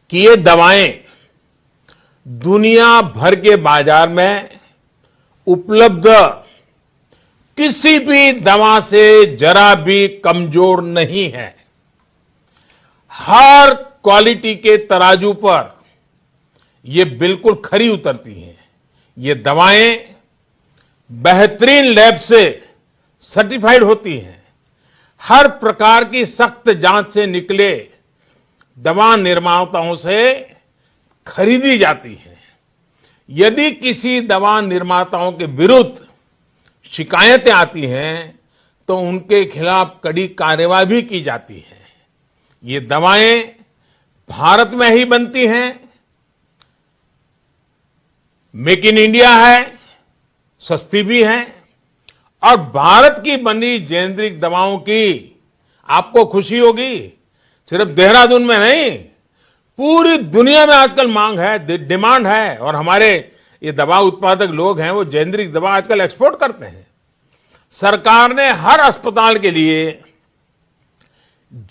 कि ये दवाएं दुनिया भर के बाजार में उपलब्ध किसी भी दवा से जरा भी कमजोर नहीं है। हर क्वालिटी के तराजू पर ये बिल्कुल खरी उतरती हैं। ये दवाएं बेहतरीन लैब से सर्टिफाइड होती हैं। हर प्रकार की सख्त जांच से निकले दवा निर्माताओं से खरीदी जाती है। यदि किसी दवा निर्माताओं के विरुद्ध शिकायतें आती हैं तो उनके खिलाफ कड़ी कार्रवाई भी की जाती है। ये दवाएं भारत में ही बनती हैं, मेक इन इंडिया है, सस्ती भी है और भारत की बनी जेनेरिक दवाओं की आपको खुशी होगी। सिर्फ देहरादून में नहीं, पूरी दुनिया में आजकल मांग है, डिमांड है और हमारे ये दवा उत्पादक लोग हैं वो जेनेरिक दवा आजकल एक्सपोर्ट करते हैं। सरकार ने हर अस्पताल के लिए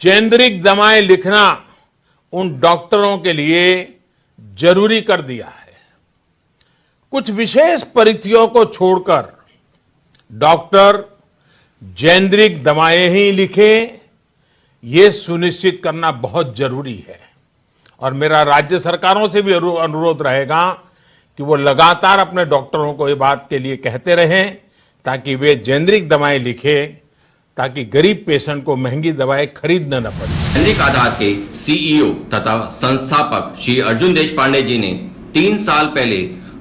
जेनेरिक दवाएं लिखना उन डॉक्टरों के लिए जरूरी कर दिया है। कुछ विशेष परिस्थितियों को छोड़कर डॉक्टर जेनेरिक दवाएं ही लिखें, ये सुनिश्चित करना बहुत जरूरी है। और मेरा राज्य सरकारों से भी अनुरोध रहेगा कि वो लगातार अपने डॉक्टरों को ये बात के लिए कहते रहें ताकि वे जेनेरिक दवाएं लिखें, ताकि गरीब पेशेंट को महंगी दवाएं खरीदना न पड़े। जेनेरिक आधार के सीईओ तथा संस्थापक श्री अर्जुन देशपांडे जी ने 3 साल पहले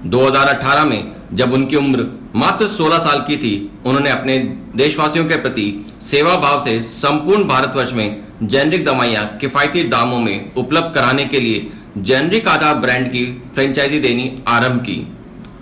2018 में जब उनकी उम्र मात्र 16 साल की थी, उन्होंने अपने देशवासियों के प्रति सेवा भाव से संपूर्ण भारतवर्ष में जेनेरिक दवाइयां किफायती दामों में उपलब्ध कराने के लिए जेनेरिक आधार ब्रांड की फ्रेंचाइजी देनी आरंभ की।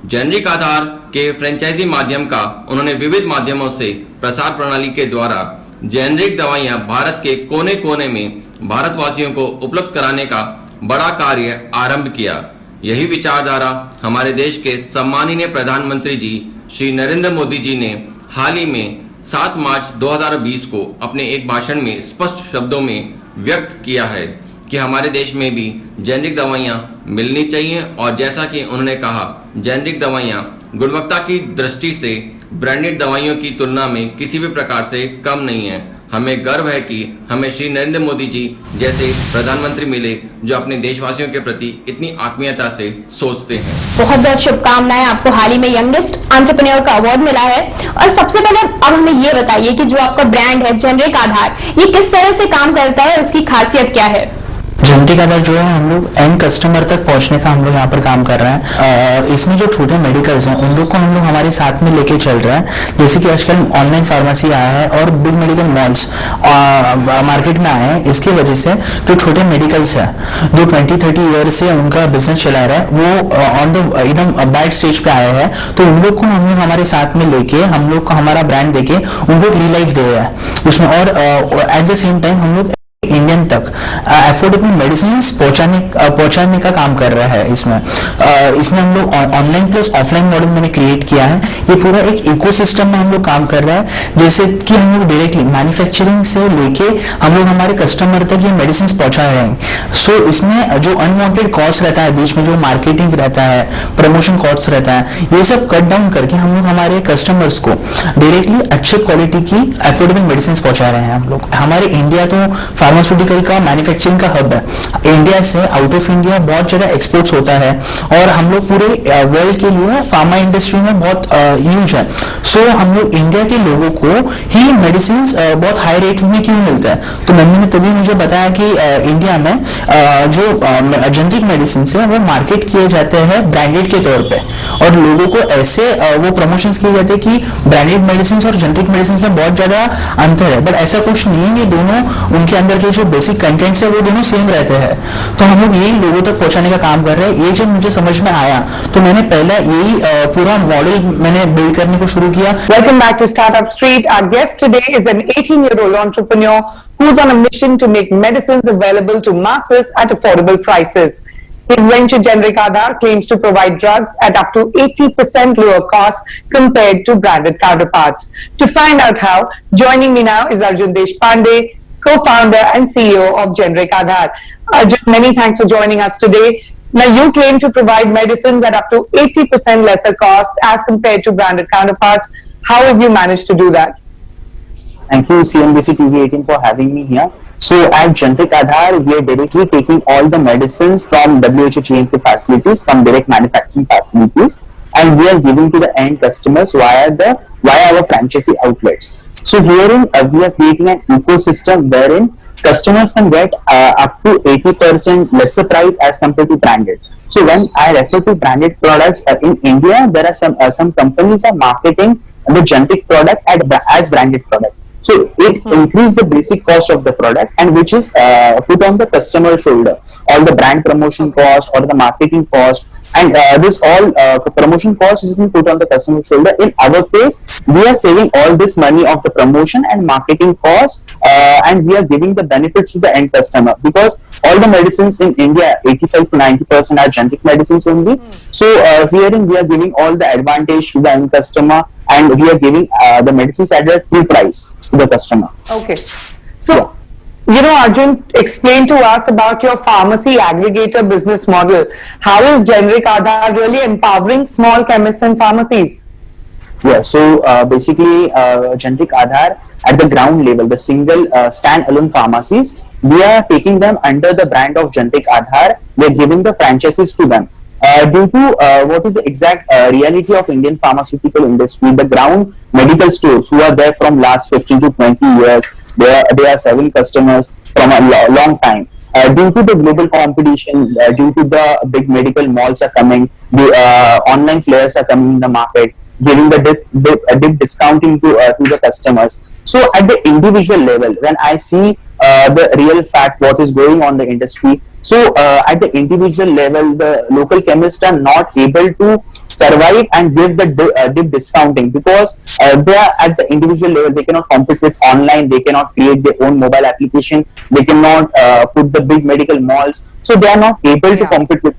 जेनेरिक आधार के फ्रेंचाइजी माध्यम का उन्होंने विविध माध्यमों से प्रसार प्रणाली के द्वारा जेनेरिक दवाइयां भारत के कोने कोने में भारतवासियों को उपलब्ध कराने का बड़ा कार्य आरंभ किया। यही विचारधारा हमारे देश के सम्माननीय प्रधानमंत्री जी श्री नरेंद्र मोदी जी ने हाल ही में 7 मार्च 2020 को अपने एक भाषण में स्पष्ट शब्दों में व्यक्त किया है कि हमारे देश में भी जेनेरिक दवाइयां मिलनी चाहिए। और जैसा कि उन्होंने कहा, जेनेरिक दवाइयां गुणवत्ता की दृष्टि से ब्रांडेड दवाइयों की तुलना में किसी भी प्रकार से कम नहीं है। हमें गर्व है कि हमें श्री नरेंद्र मोदी जी जैसे प्रधानमंत्री मिले जो अपने देशवासियों के प्रति इतनी आत्मीयता से सोचते हैं। बहुत बहुत शुभकामनाएं आपको। हाल ही में यंगेस्ट एंटरप्रेन्योर का अवार्ड मिला है। और सबसे पहले अब हमें ये बताइए कि जो आपका ब्रांड है जेनेरिक आधार, ये किस तरह से काम करता है और इसकी खासियत क्या है? जेनेरिक आधार जो है हम लोग एंड कस्टमर तक पहुंचने का हम लोग यहाँ पर काम कर रहे हैं। इसमें जो छोटे मेडिकल्स हैं उन लोग को हम लोग हमारे साथ में लेके चल रहे हैं। जैसे कि आजकल ऑनलाइन फार्मेसी आया है और बिग मेडिकल मॉल्स मार्केट में आए हैं। इसकी वजह से जो छोटे मेडिकल्स है जो 20-30 ईयर से उनका बिजनेस चला रहा है वो ऑन द एकदम बैड स्टेज पे आए हैं, तो उन लोग को हम लोग हमारे साथ में लेके हम लोग को हमारा ब्रांड देके उनको एक रिलाइफ दे रहा है उसमें। और एट द सेम टाइम हम लोग इंडियन तक अफोर्डेबल मेडिसिन पहुंचाने का काम कर रहा है। इसमें हम लोग ऑनलाइन प्लस ऑफलाइन मॉडल मैंने क्रिएट किया है। ये पूरा एक इकोसिस्टम में हम लोग काम कर रहा है। जैसे कि हम लोग डायरेक्टली मैन्युफैक्चरिंग से लेके हम लोग हमारे कस्टमर तक ये मेडिसिन पहुंचा रहे हैं। सो इसमें जो अनवांटेड कॉस्ट रहता है, बीच में जो मार्केटिंग रहता है, प्रमोशन कॉस्ट रहता है, ये सब कट डाउन करके हम लोग हमारे कस्टमर्स को डायरेक्टली अच्छे क्वालिटी की अफोर्डेबल मेडिसिन पहुंचा रहे हैं। हम लोग हमारे इंडिया तो फार्मास्यूटिकल का मैन्युफैक्चरिंग का हब है। इंडिया से आउट ऑफ इंडिया बहुत ज्यादा एक्सपोर्ट्स होता है और हम लोग पूरे वर्ल्ड के लिए फार्मा इंडस्ट्री में बहुत यूज है। सो हम लोग इंडिया के लोगों को ही मेडिसिन बहुत हाई रेट में क्यों मिलता है, तो मम्मी ने तभी मुझे बताया कि इंडिया में जो जेनेरिक मेडिसिन है वो मार्केट किए जाते हैं ब्रांडेड के तौर पे और लोगों को ऐसे वो प्रमोशंस किए जाते हैं कि ब्रांडेड मेडिसिन और जेनेरिक मेडिसिन में बहुत ज्यादा अंतर है। बट ऐसा कुछ नहीं है, ये दोनों उनके अंदर के जो बेसिक कंटेंट्स है वो दोनों सेम रहते हैं। तो हम लोग यही लोगों तक पहुंचाने का काम कर रहे हैं। ये जब मुझे समझ में आया तो मैंने पहला यही पूरा मॉडल मैंने बिल्ड करने को शुरू किया। Welcome back to Startup Street. Our guest today is an 18-year-old entrepreneur who's on a mission to make medicines available to masses at affordable prices. His venture Generic Aadhaar claims to provide drugs at up to 80% lower cost compared to branded counterparts. To find out how, joining me now is Arjun Deshpande, co-founder and CEO of Generic Aadhaar. Arjun, many thanks for joining us today. Now, you claim to provide medicines at up to 80% lesser cost as compared to branded counterparts. How have you managed to do that? Thank you, CNBC TV 18, for having me here. So at Generic Aadhaar, we are directly taking all the medicines from WHO GMP facilities, from direct manufacturing facilities, and we are giving to the end customers via our franchisee outlets. So herein we are creating an ecosystem wherein customers can get up to 80% lesser price as compared to branded. So when I refer to branded products in India, there are some companies are marketing the generic product as branded product. So it increases the basic cost of the product, and which is put on the customer shoulder. All the brand promotion cost or the marketing cost, and this all promotion cost is being put on the customer shoulder. In our case, we are saving all this money of the promotion and marketing cost, and we are giving the benefits to the end customer, because all the medicines in India, 85 to 90% are generic medicines only. So herein we are giving all the advantage to the end customer, and we are giving the medicines at a free price to the customer. Okay. So, Arjun, explain to us about your pharmacy aggregator business model. How is Generic Aadhaar really empowering small chemists and pharmacies? Yeah, so basically, Generic Aadhaar at the ground level, the single stand-alone pharmacies, we are taking them under the brand of Generic Aadhaar. We are giving the franchises to them. Due to what is the exact reality of Indian pharmaceutical industry, the ground medical stores who are there from last 15 to 20 years, they are serving customers from a long time. Due to the global competition, due to the big medical malls are coming, the online players are coming in the market, giving the deep discounting to the customers. So at the individual level, when I see the real fact what is going on in the industry, so at the individual level, the local chemists are not able to survive and give the deep discounting, because they are at the individual level. They cannot compete with online, they cannot create their own mobile application, they cannot put the big medical malls, so they are not able to compete with.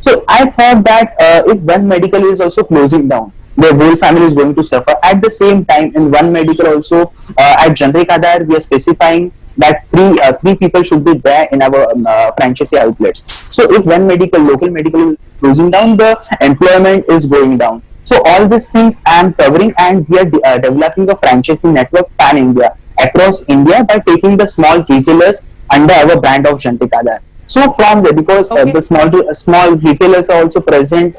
So I thought that if one medical is also closing down, the whole family is going to suffer. At the same time, in one medical also, at Generic Aadhaar, we are specifying that three people should be there in our franchisee outlets. So if one local medical is closing down, the employment is going down. So all these things I am covering, and we are developing a franchisee network pan India, across India, by taking the small retailers under our brand of Generic Aadhaar. So from there, because the small retailers are also present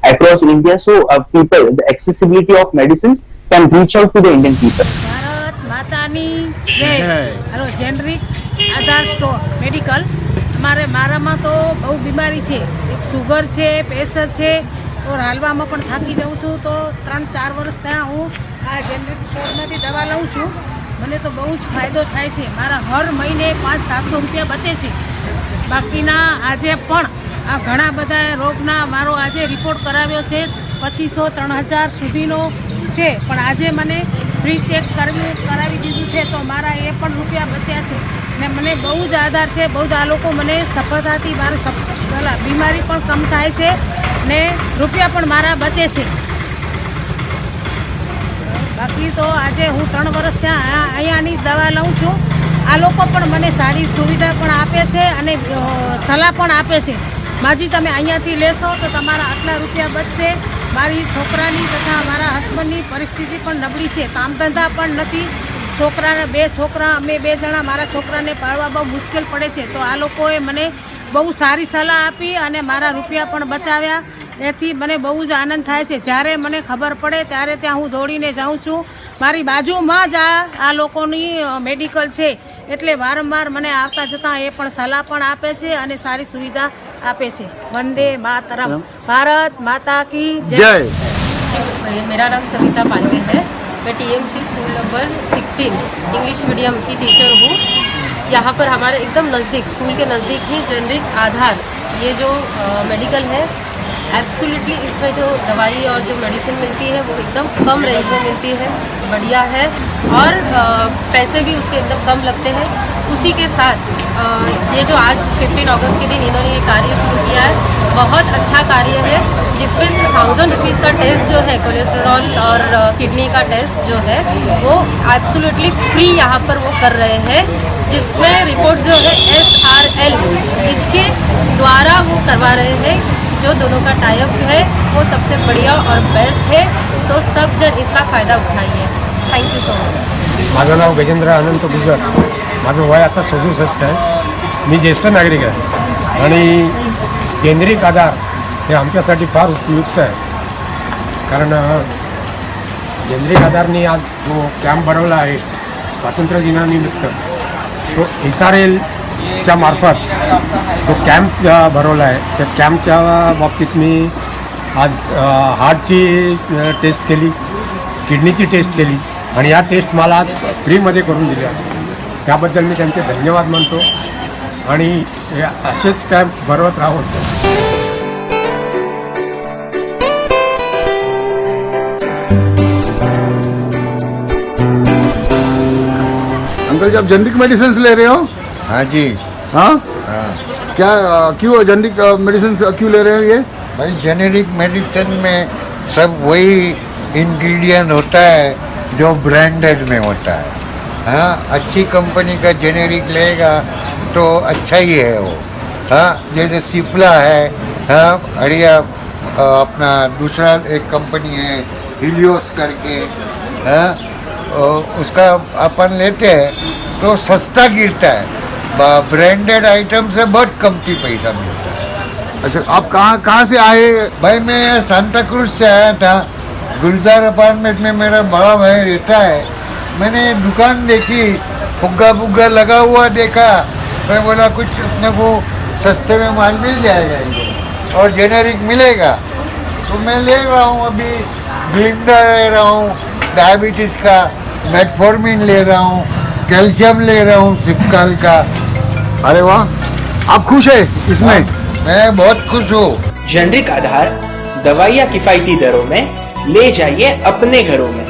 across India, so the accessibility of medicines can reach out to the Indian people. Hello generic Aadhaar store medical मारामां तो बहु बीमारी है, एक sugar है, pressure है, और हालवामां पण थाकी जाऊँ छूँ, तो 3-4 वर्ष थया हूँ आ जेनरिक स्टोरमांथी दवा लऊँ छूँ। मने तो बहु ज फायदो थाय छे। मारा हर महीने 500-700 रुपया बचे छे। बाकीना आजे पण आ घणा बधा रोगना मारो आजे रिपोर्ट कराव्यो छे, 2500-3000 सुधीनो छे, पण आजे मने फ्री चेक करावी दीधुं छे, तो मारा ए पण रुपया बच्या छे ने मने बहु ज आधार छे। बहुत आ लोको मने सफળતાથી मारो बीमारी पण कम थाय छे ने रुपया पण मारा बचे छे। बाकी तो आजे हूँ 3 वर्ष थया अहींयानी दवा लऊं छूं। आ लोको पण मने सारी सुविधा पण आपे छे अने सलाह पण आपे छे। माजी તમે અહીંયાથી લેશો તો તમારા આટલા રૂપિયા બચશે। મારી છોકરાની તથા મારા હસબન્ડની પરિસ્થિતિ પણ નબળી છે, કામ ધંધા પણ નથી, છોકરાને 2 છોકરા, અમે 2 જણા, મારા છોકરાને પાળવા બહુ મુશ્કેલ પડે છે। તો આ લોકોએ મને બહુ સારી સલાહ આપી અને મારા રૂપિયા પણ બચાવ્યા। એથી મને બહુ જ આનંદ થાય છે। જ્યારે મને ખબર પડે ત્યારે ત્યાં હું દોડીને જાઉં છું। મારી બાજુમાં જ આ લોકોની મેડિકલ છે, એટલે વારંવાર મને આવતા જતાં એ પણ સલાહ પણ આપે છે અને સારી સુવિધા આપે છે। વંદે માતરમ, ભારત માતા की जय। मेरा नाम सविता पांडे है। मैं TMC school number 16 English medium की टीचर हूँ। यहाँ पर हमारे एकदम नज़दीक, स्कूल के नज़दीक ही जेनरिक आधार ये जो मेडिकल है, एब्सोल्युटली इसमें जो दवाई और जो मेडिसिन मिलती है वो एकदम कम रेंज में मिलती है, बढ़िया है, और पैसे भी उसके एकदम कम लगते हैं। उसी के साथ ये जो आज 15 अगस्त के दिन इन्होंने ये कार्य शुरू किया है, बहुत अच्छा कार्य है, जिसमें 1000 रुपीज़ का टेस्ट जो है, कोलेस्ट्रॉल और किडनी का टेस्ट जो है वो एब्सोल्युटली फ्री यहाँ पर वो कर रहे हैं। जिसमें रिपोर्ट जो है SRL इसके द्वारा वो करवा रहे हैं। जो दोनों का टाइप है वो सबसे बढ़िया और बेस्ट है। सो सब जन इसका फ़ायदा उठाइए। Thank you so much. माझं नाव गजेंद्र अनंत गुजर, माझं वय आता 67 आहे। मी ज्येष्ठ नागरिक आहे आणि केंद्रिक आधार हे आमच्यासाठी फार उपयुक्त आहे, कारण केंद्रिक आधारने आज जो कॅम्प भरवला आहे स्वातंत्र्य दिनानिमित्त, तो SRLच्या मार्फत जो कॅम्प भरवला आहे, त्या कॅम्पच्या बाबतीत मी आज हार्टची टेस्ट केली, किडनीची टेस्ट केली आणि या टेस्ट मला आज फ्रीमध्ये करून दिल्या। त्याबद्दल मी त्यांचे धन्यवाद मानतो आणि असेच कॅम्प भरवत राहू। अंकल जी, आप जेनरिक मेडिसिन ले रहे हो? हाँ जी। हाँ, हाँ क्या क्यों जेनरिक मेडिसिन क्यों ले रहे हो ये? भाई, जेनेरिक मेडिसिन में सब वही इंग्रेडिएंट होता है जो ब्रांडेड में होता है। हाँ, अच्छी कंपनी का जेनेरिक लेगा तो अच्छा ही है वो। हाँ, जैसे सिप्ला है, हाँ बढ़िया। अपना दूसरा एक कंपनी है हिलियोस करके, हाँ, उसका अपन लेते हैं तो सस्ता गिरता है। ब्रांडेड आइटम से बहुत कमती पैसा मिलता है। अच्छा, आप कहाँ से आए? भाई, मैं सांता क्रूज से आया था। गुलजार अपार्टमेंट में मेरा बड़ा भाई रहता है। मैंने दुकान देखी, फुग्गा फुग्गा लगा हुआ देखा। मैं बोला कुछ अपने को सस्ते में माल मिल जाएगा इधर और जेनेरिक मिलेगा, तो मैं ले रहा हूँ। अभी ग्लिंडा ले रहा हूँ, डायबिटीज़ का मेटफॉर्मिन ले रहा हूँ, कैल्शियम ले रहा हूँ सिपकाल का। अरे वाह, आप खुश है इसमें? मैं बहुत खुश हूँ। जेनरिक आधार दवाइयाँ किफायती दरों में ले जाइए अपने घरों में।